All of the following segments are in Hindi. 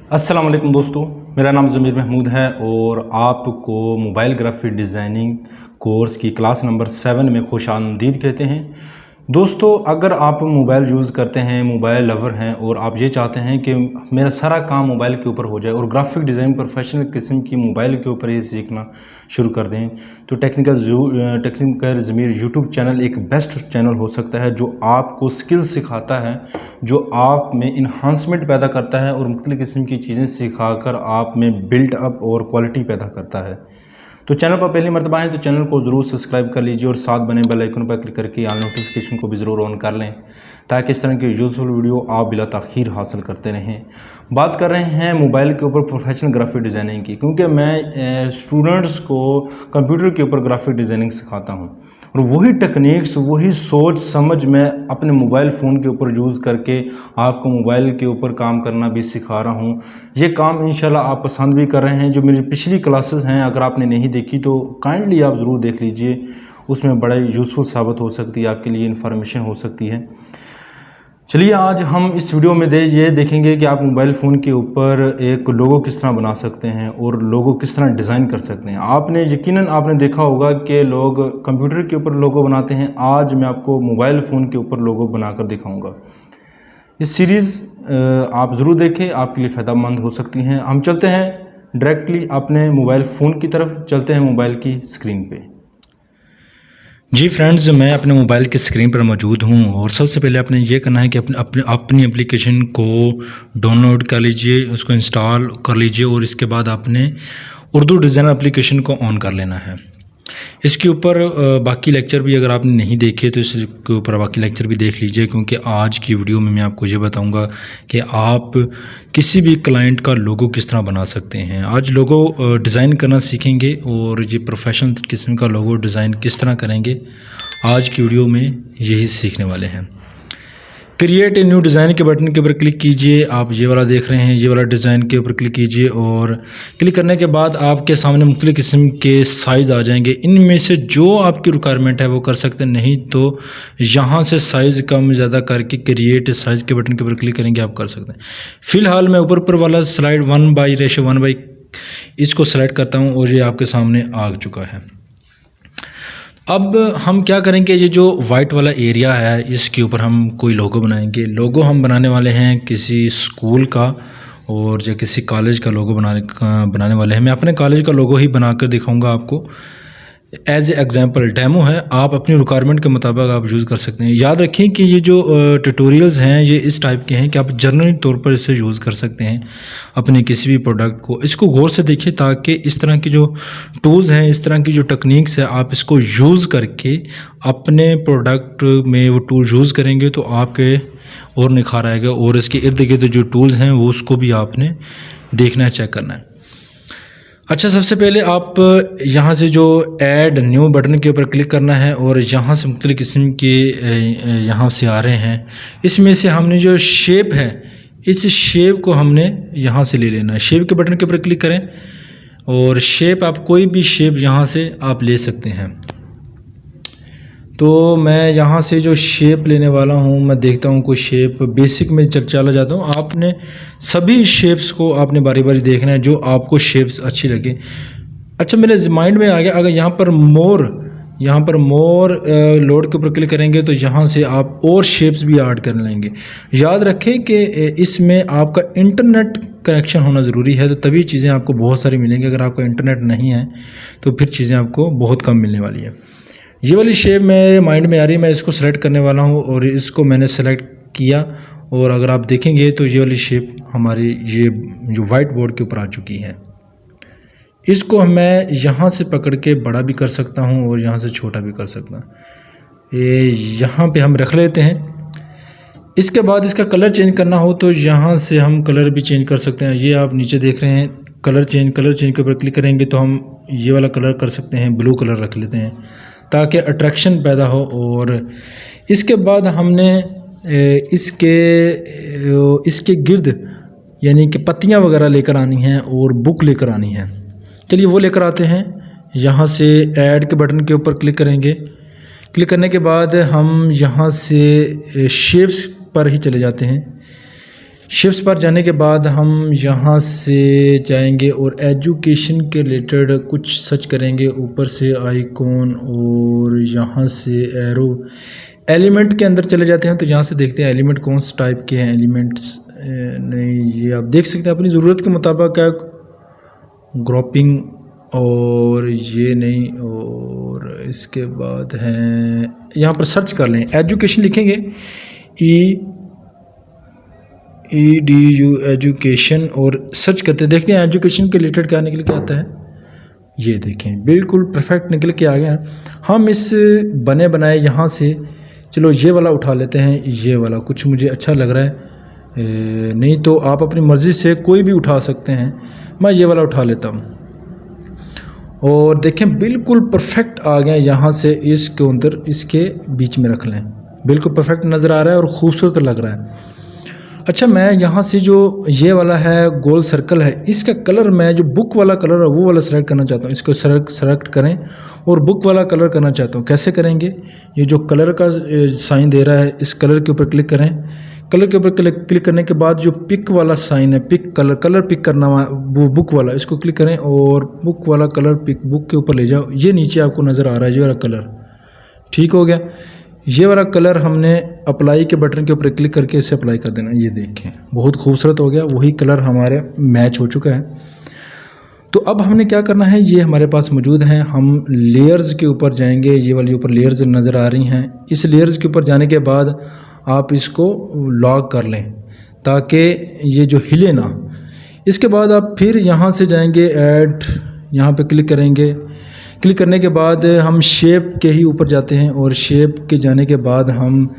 अस्सलाम वालेकुम दोस्तों, मेरा नाम ज़मीर महमूद है और आपको मोबाइल ग्राफिक डिज़ाइनिंग कोर्स की क्लास नंबर 7 में खुशामदीद कहते हैं। दोस्तों, अगर आप मोबाइल यूज़ करते हैं, मोबाइल लवर हैं और आप ये चाहते हैं कि मेरा सारा काम मोबाइल के ऊपर हो जाए और ग्राफिक डिज़ाइन प्रोफेशनल किस्म की मोबाइल के ऊपर ये सीखना शुरू कर दें, तो टेक्निकल ज़मीर यूट्यूब चैनल एक बेस्ट चैनल हो सकता है जो आपको स्किल सिखाता है, जो आप में इन्हांसमेंट पैदा करता है और मुख्तलिफ़ किस्म की चीज़ें सिखाकर आप में बिल्ड अप और क्वालिटी पैदा करता है। तो चैनल पर पहली मरतबा है तो चैनल को ज़रूर सब्सक्राइब कर लीजिए और साथ बने बेल आइकन पर क्लिक करके ऑल नोटिफिकेशन को भी ज़रूर ऑन कर लें, ताकि इस तरह की यूज़फुल वीडियो आप बिला ताख़ीर हासिल करते रहें। बात कर रहे हैं मोबाइल के ऊपर प्रोफेशनल ग्राफिक डिज़ाइनिंग की, क्योंकि मैं स्टूडेंट्स को कंप्यूटर के ऊपर ग्राफिक डिज़ाइनिंग सिखाता हूँ और वही टेक्निक्स, वही सोच समझ मैं अपने मोबाइल फ़ोन के ऊपर यूज़ करके आपको मोबाइल के ऊपर काम करना भी सिखा रहा हूँ। ये काम इंशाल्लाह आप पसंद भी कर रहे हैं। जो मेरी पिछली क्लासेस हैं, अगर आपने नहीं देखी तो काइंडली आप ज़रूर देख लीजिए, उसमें बड़ा यूज़फुल साबित हो सकती है, आपके लिए इन्फॉर्मेशन हो सकती है। चलिए, आज हम इस वीडियो में ये देखेंगे कि आप मोबाइल फ़ोन के ऊपर एक लोगो किस तरह बना सकते हैं और लोगो किस तरह डिज़ाइन कर सकते हैं। यकीनन आपने देखा होगा कि लोग कंप्यूटर के ऊपर लोगो बनाते हैं। आज मैं आपको मोबाइल फ़ोन के ऊपर लोगो बनाकर दिखाऊंगा। इस सीरीज़ आप ज़रूर देखें, आपके लिए फ़ायदेमंद हो सकती हैं। हम चलते हैं डायरेक्टली अपने मोबाइल फ़ोन की तरफ, चलते हैं मोबाइल की स्क्रीन पे। जी फ्रेंड्स, मैं अपने मोबाइल की स्क्रीन पर मौजूद हूँ और सबसे पहले आपने ये करना है कि अपनी एप्लीकेशन को डाउनलोड कर लीजिए, उसको इंस्टॉल कर लीजिए और इसके बाद आपने उर्दू डिज़ाइनर एप्लीकेशन को ऑन कर लेना है। इसके ऊपर बाकी लेक्चर भी अगर आपने नहीं देखे तो इसके ऊपर बाकी लेक्चर भी देख लीजिए, क्योंकि आज की वीडियो में मैं आपको ये बताऊंगा कि आप किसी भी क्लाइंट का लोगो किस तरह बना सकते हैं। आज लोगो डिज़ाइन करना सीखेंगे और ये प्रोफेशनल किस्म का लोगो डिज़ाइन किस तरह करेंगे, आज की वीडियो में यही सीखने वाले हैं। क्रिएट ए न्यू डिज़ाइन के बटन के ऊपर क्लिक कीजिए। आप ये वाला देख रहे हैं, ये वाला डिज़ाइन के ऊपर क्लिक कीजिए और क्लिक करने के बाद आपके सामने मुख्तलिफ़ किस्म के साइज़ आ जाएंगे। इनमें से जो आपकी रिक्वायरमेंट है वो कर सकते हैं, नहीं तो यहाँ से साइज़ कम ज़्यादा करके क्रिएट साइज़ के बटन के ऊपर क्लिक करेंगे, आप कर सकते हैं। फ़िलहाल मैं ऊपर वाला स्लाइड 1/1 इसको सेलेक्ट करता हूँ और ये आपके सामने आ चुका है। अब हम क्या करेंगे, ये जो वाइट वाला एरिया है इसके ऊपर हम कोई लोगो बनाएंगे। लोगो हम बनाने वाले हैं किसी स्कूल का और या किसी कॉलेज का लोगो बनाने वाले हैं। मैं अपने कॉलेज का लोगो ही बनाकर दिखाऊंगा आपको, एज ए एग्जांपल डेमो है। आप अपनी रिक्वायरमेंट के मुताबिक आप यूज़ कर सकते हैं। याद रखें कि ये जो ट्यूटोरियल्स हैं ये इस टाइप के हैं कि आप जनरली तौर पर इसे यूज़ कर सकते हैं अपने किसी भी प्रोडक्ट को। इसको गौर से देखिए ताकि इस तरह की जो टूल्स हैं, इस तरह की जो टेक्निक्स है, आप इसको यूज़ करके अपने प्रोडक्ट में वो टूल यूज़ करेंगे तो आपके और निखार आएगा। और इसके इर्द गिर्द जो टूल्स हैं वो उसको भी आपने देखना है, चेक करना है। अच्छा, सबसे पहले आप यहाँ से जो ऐड न्यू बटन के ऊपर क्लिक करना है और यहाँ से मुख्तलिफ़ किस्म के यहाँ से आ रहे हैं। इसमें से हमने जो शेप है, इस शेप को हमने यहाँ से ले लेना है। शेप के बटन के ऊपर क्लिक करें और शेप, आप कोई भी शेप यहाँ से आप ले सकते हैं। तो मैं यहाँ से जो शेप लेने वाला हूँ, मैं देखता हूँ कोई शेप बेसिक में चला जाता हूँ। आपने सभी शेप्स को आपने बारी बारी देखना है जो आपको शेप्स अच्छी लगे। अच्छा, मेरे माइंड में आ गया, अगर यहाँ पर मोर लोड के ऊपर क्लिक करेंगे तो यहाँ से आप और शेप्स भी ऐड कर लेंगे। याद रखें कि इसमें आपका इंटरनेट कनेक्शन होना ज़रूरी है, तो तभी चीज़ें आपको बहुत सारी मिलेंगी। अगर आपका इंटरनेट नहीं है तो फिर चीज़ें आपको बहुत कम मिलने वाली है। ये वाली शेप मेरे माइंड में आ रही है, मैं इसको सेलेक्ट करने वाला हूँ और इसको मैंने सेलेक्ट किया और अगर आप देखेंगे तो ये वाली शेप हमारी ये जो वाइट बोर्ड के ऊपर आ चुकी है। इसको मैं यहाँ से पकड़ के बड़ा भी कर सकता हूँ और यहाँ से छोटा भी कर सकता हूँ। ये यहाँ पे हम रख लेते हैं। इसके बाद इसका कलर चेंज करना हो तो यहाँ से हम कलर भी चेंज कर सकते हैं। ये आप नीचे देख रहे हैं कलर चेंज के ऊपर क्लिक करेंगे तो हम ये वाला कलर कर सकते हैं, ब्लू कलर रख लेते हैं ताकि अट्रैक्शन पैदा हो। और इसके बाद हमने इसके गिर्द यानी कि पत्तियां वगैरह लेकर आनी हैं और बुक लेकर आनी है। चलिए वो लेकर आते हैं। यहाँ से ऐड के बटन के ऊपर क्लिक करेंगे। क्लिक करने के बाद हम यहाँ से शेप्स पर ही चले जाते हैं। शिफ्ट्स पर जाने के बाद हम यहाँ से जाएंगे और एजुकेशन के रिलेटेड कुछ सर्च करेंगे। ऊपर से आइकॉन और यहाँ से एरो एलिमेंट के अंदर चले जाते हैं। तो यहाँ से देखते हैं एलिमेंट कौन से टाइप के हैं। एलिमेंट्स नहीं, ये आप देख सकते हैं अपनी ज़रूरत के मुताबिक है ग्रुपिंग, और ये नहीं। और इसके बाद हैं यहाँ पर सर्च कर लें, एजुकेशन लिखेंगे EDU एजुकेशन और सर्च करते देखते हैं एजुकेशन के रिलेटेड क्या निकल के आता है। ये देखें बिल्कुल परफेक्ट निकल के आ गया। हम इस बने बनाए यहाँ से चलो ये वाला उठा लेते हैं। ये वाला कुछ मुझे अच्छा लग रहा है, नहीं तो आप अपनी मर्ज़ी से कोई भी उठा सकते हैं। मैं ये वाला उठा लेता हूँ और देखें बिल्कुल परफेक्ट आ गया। यहाँ से इसके अंदर इसके बीच में रख लें, बिल्कुल परफेक्ट नज़र आ रहा है और ख़ूबसूरत लग रहा है। अच्छा, मैं यहाँ से जो ये वाला है गोल सर्कल है, इसका कलर मैं जो बुक वाला कलर है वो वाला सेलेक्ट करना चाहता हूँ। इसको सेलेक्ट करें और बुक वाला कलर करना चाहता हूँ। कैसे करेंगे? ये जो कलर का साइन दे रहा है, इस कलर के ऊपर क्लिक करें। कलर के ऊपर क्लिक करने के बाद जो पिक वाला साइन है, पिक कलर पिक करना वो बुक वाला, इसको क्लिक करें और बुक वाला कलर पिक बुक के ऊपर ले जाओ। ये नीचे आपको नज़र आ रहा है ये वाला कलर, ठीक हो गया। ये वाला कलर हमने अप्लाई के बटन के ऊपर क्लिक करके इसे अप्लाई कर देना। ये देखें बहुत खूबसूरत हो गया, वही कलर हमारे मैच हो चुका है। तो अब हमने क्या करना है, ये हमारे पास मौजूद हैं। हम लेयर्स के ऊपर जाएंगे, ये वाली ऊपर लेयर्स नज़र आ रही हैं। इस लेयर्स के ऊपर जाने के बाद आप इसको लॉक कर लें ताकि ये जो हिले ना। इसके बाद आप फिर यहाँ से जाएंगे ऐड, यहाँ पे क्लिक करेंगे। क्लिक करने के बाद हम शेप के ही ऊपर जाते हैं और शेप के जाने के बाद हम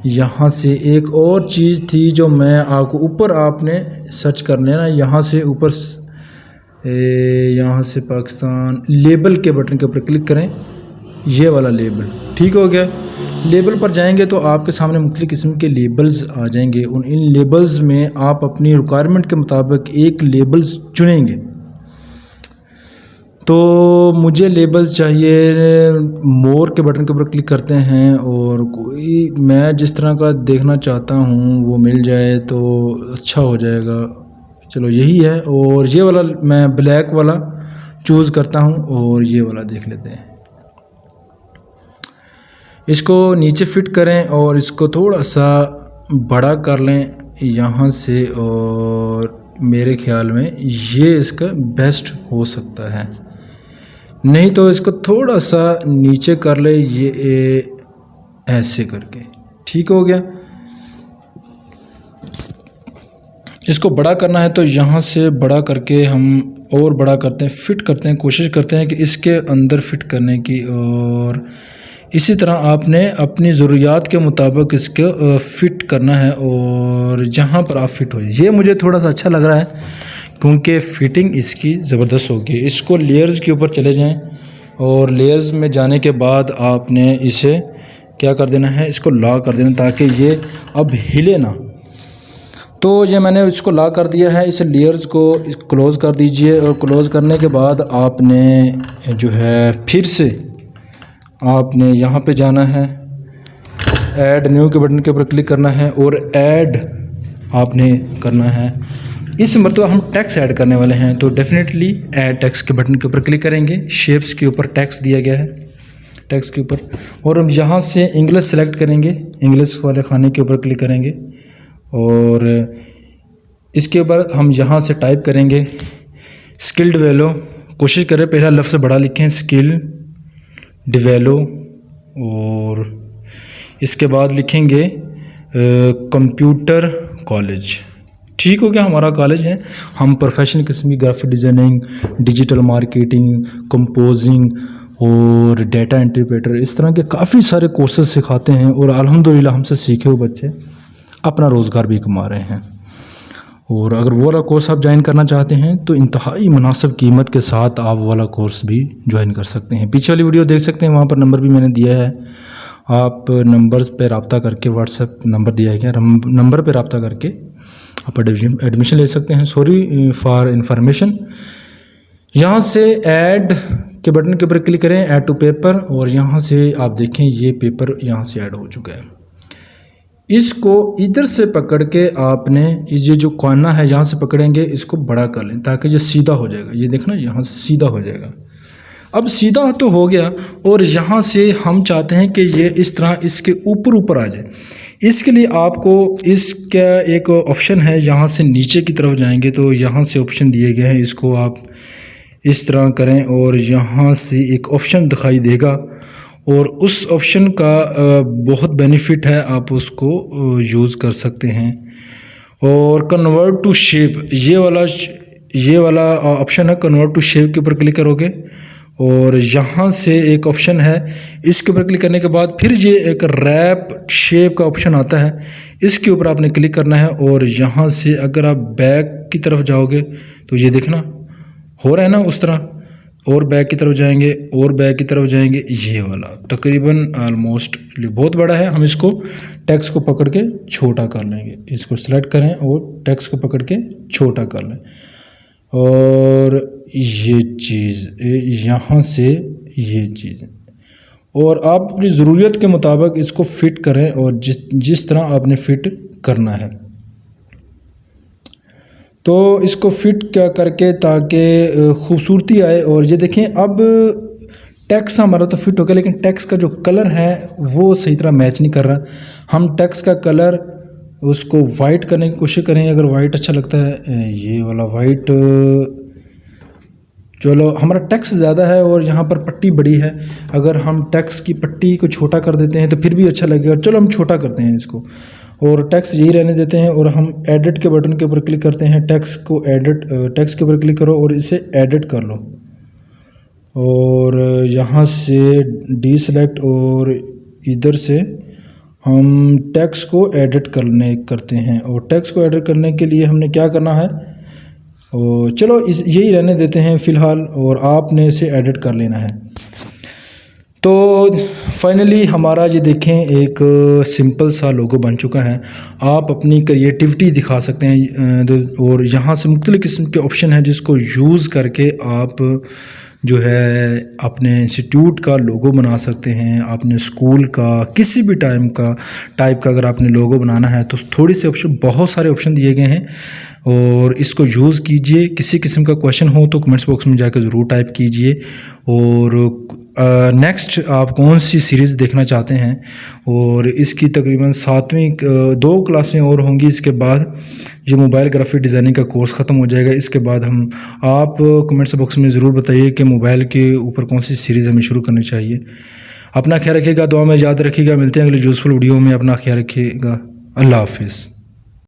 यहाँ से एक और चीज़ थी जो मैं आपको ऊपर आपने सर्च करना है ना, यहाँ से ऊपर यहाँ से पाकिस्तान लेबल के बटन के ऊपर क्लिक करें। ये वाला लेबल, ठीक हो गया। लेबल पर जाएंगे तो आपके सामने मुख्तलिफ़ किस्म के लेबल्स आ जाएंगे। इन लेबल्स में आप अपनी रिक्वायरमेंट के मुताबिक एक लेबल्स चुनेंगे। तो मुझे लेबल्स चाहिए, मोर के बटन के ऊपर क्लिक करते हैं और कोई मैं जिस तरह का देखना चाहता हूँ वो मिल जाए तो अच्छा हो जाएगा। चलो यही है, और ये वाला मैं ब्लैक वाला चूज़ करता हूँ और ये वाला देख लेते हैं। इसको नीचे फिट करें और इसको थोड़ा सा बड़ा कर लें यहाँ से, और मेरे ख्याल में ये इसका बेस्ट हो सकता है। नहीं तो इसको थोड़ा सा नीचे कर ले, ये ऐसे करके, ठीक हो गया। इसको बड़ा करना है तो यहाँ से बड़ा करके हम और बड़ा करते हैं, फिट करते हैं, कोशिश करते हैं कि इसके अंदर फिट करने की। और इसी तरह आपने अपनी ज़रूरियात के मुताबिक इसको फ़िट करना है और जहाँ पर आप फिट हो। ये मुझे थोड़ा सा अच्छा लग रहा है क्योंकि फ़िटिंग इसकी ज़बरदस्त होगी। इसको लेयर्स के ऊपर चले जाएं और लेयर्स में जाने के बाद आपने इसे क्या कर देना है, इसको लॉक कर देना ताकि ये अब हिले ना। तो ये मैंने इसको लॉक कर दिया है। इस लेयर्स को क्लोज़ कर दीजिए और क्लोज़ करने के बाद आपने जो है फिर से आपने यहाँ पे जाना है, ऐड न्यू के बटन के ऊपर क्लिक करना है और ऐड आपने करना है। इस मरतबा हम टेक्स्ट ऐड करने वाले हैं तो डेफिनेटली ऐड टेक्स्ट के बटन के ऊपर क्लिक करेंगे। शेप्स के ऊपर टेक्स्ट दिया गया है, टेक्स्ट के ऊपर, और हम यहाँ से इंग्लिश सेलेक्ट करेंगे। इंग्लिश वाले खाने के ऊपर क्लिक करेंगे और इसके ऊपर हम यहाँ से टाइप करेंगे स्किल डेवलप। कोशिश करें पहला लफ्ज़ बड़ा लिखें, स्किल डेवलप, और इसके बाद लिखेंगे कंप्यूटर कॉलेज। ठीक हो गया, हमारा कॉलेज है। हम प्रोफेशनल किस्म की graphic designing, digital marketing, composing और डेटा इंटरप्रेटर, इस तरह के काफ़ी सारे कोर्सेज सिखाते हैं और अल्हम्दुलिल्लाह हमसे सीखे हुए बच्चे अपना रोज़गार भी कमा रहे हैं। और अगर वो वाला कोर्स आप ज्वाइन करना चाहते हैं तो इंतहाई मुनासिब कीमत के साथ आप वाला कोर्स भी ज्वाइन कर सकते हैं। पीछे वाली वीडियो देख सकते हैं, वहाँ पर नंबर भी मैंने दिया है। आप नंबर्स पे रब्ता करके, व्हाट्सएप नंबर दिया गया, नंबर पे रब्ता करके आप एडमिशन ले सकते हैं। Sorry for information. यहाँ से ऐड के बटन के ऊपर क्लिक करें, ऐड टू पेपर, और यहाँ से आप देखें ये पेपर यहाँ से ऐड हो चुका है। इसको इधर से पकड़ के आपने ये जो कोना है यहाँ से पकड़ेंगे, इसको बड़ा कर लें ताकि ये सीधा हो जाएगा। ये देखना यहाँ से सीधा हो जाएगा। अब सीधा तो हो गया और यहाँ से हम चाहते हैं कि ये इस तरह इसके ऊपर ऊपर आ जाए। इसके लिए आपको इसका एक ऑप्शन है, यहाँ से नीचे की तरफ जाएंगे तो यहाँ से ऑप्शन दिए गए हैं, इसको आप इस तरह करें और यहाँ से एक ऑप्शन दिखाई देगा और उस ऑप्शन का बहुत बेनिफिट है, आप उसको यूज़ कर सकते हैं। और कन्वर्ट टू शेप ये वाला ऑप्शन है, कन्वर्ट टू शेप के ऊपर क्लिक करोगे और यहाँ से एक ऑप्शन है, इसके ऊपर क्लिक करने के बाद फिर ये एक रैप शेप का ऑप्शन आता है, इसके ऊपर आपने क्लिक करना है और यहाँ से अगर आप बैक की तरफ जाओगे तो ये देखना हो रहा है ना उस तरह, और बैक की तरफ जाएंगे और बैक की तरफ जाएंगे, ये वाला तकरीबन ऑलमोस्ट बहुत बड़ा है। हम इसको टेक्स्ट को पकड़ के छोटा कर लेंगे, इसको सेलेक्ट करें और टेक्स्ट को पकड़ के छोटा कर लें और ये चीज़ यहाँ से ये चीज़, और आप अपनी ज़रूरत के मुताबिक इसको फिट करें और जिस तरह आपने फिट करना है तो इसको फिट क्या करके ताकि खूबसूरती आए। और ये देखें अब टेक्स्ट हमारा तो फिट हो गया, लेकिन टेक्स्ट का जो कलर है वो सही तरह मैच नहीं कर रहा। हम टेक्स्ट का कलर उसको वाइट करने की कोशिश करें, अगर वाइट अच्छा लगता है ये वाला वाइट, चलो हमारा टेक्स्ट ज़्यादा है और यहाँ पर पट्टी बड़ी है, अगर हम टेक्स्ट की पट्टी को छोटा कर देते हैं तो फिर भी अच्छा लगेगा। चलो हम छोटा करते हैं इसको और टेक्स्ट यही रहने देते हैं और हम एडिट के बटन के ऊपर क्लिक करते हैं, टेक्स्ट को एडिट, टेक्स्ट के ऊपर क्लिक करो और इसे एडिट कर लो और यहाँ से डी सेलेक्ट और इधर से हम टेक्स्ट को एडिट करते हैं। और टेक्स्ट को एडिट करने के लिए हमने क्या करना है, और चलो यही रहने देते हैं फ़िलहाल और आपने इसे एडिट कर लेना है। तो फाइनली हमारा ये देखें एक सिंपल सा लोगो बन चुका है। आप अपनी क्रिएटिविटी दिखा सकते हैं और यहाँ से मुख्तलिफ़ किस्म के ऑप्शन हैं जिसको यूज़ करके आप जो है अपने इंस्टीट्यूट का लोगो बना सकते हैं, अपने स्कूल का, किसी भी टाइप का अगर आपने लोगो बनाना है तो थोड़ी से ऑप्शन, बहुत सारे ऑप्शन दिए गए हैं और इसको यूज़ कीजिए। किसी किस्म का क्वेश्चन हो तो कमेंट्स बॉक्स में जाकर ज़रूर टाइप कीजिए। और नेक्स्ट आप कौन सी सीरीज़ देखना चाहते हैं, और इसकी तकरीबन 7वीं 2 क्लासें और होंगी, इसके बाद ये मोबाइल ग्राफिक डिज़ाइनिंग का कोर्स ख़त्म हो जाएगा। इसके बाद आप कमेंट्स बॉक्स में ज़रूर बताइए कि मोबाइल के ऊपर कौन सी सीरीज़ हमें शुरू करनी चाहिए। अपना ख्याल रखिएगा, दुआ में याद रखिएगा। मिलते हैं अगले यूज़फुल वीडियो में, अपना ख्याल रखिएगा। अल्लाह हाफिज़।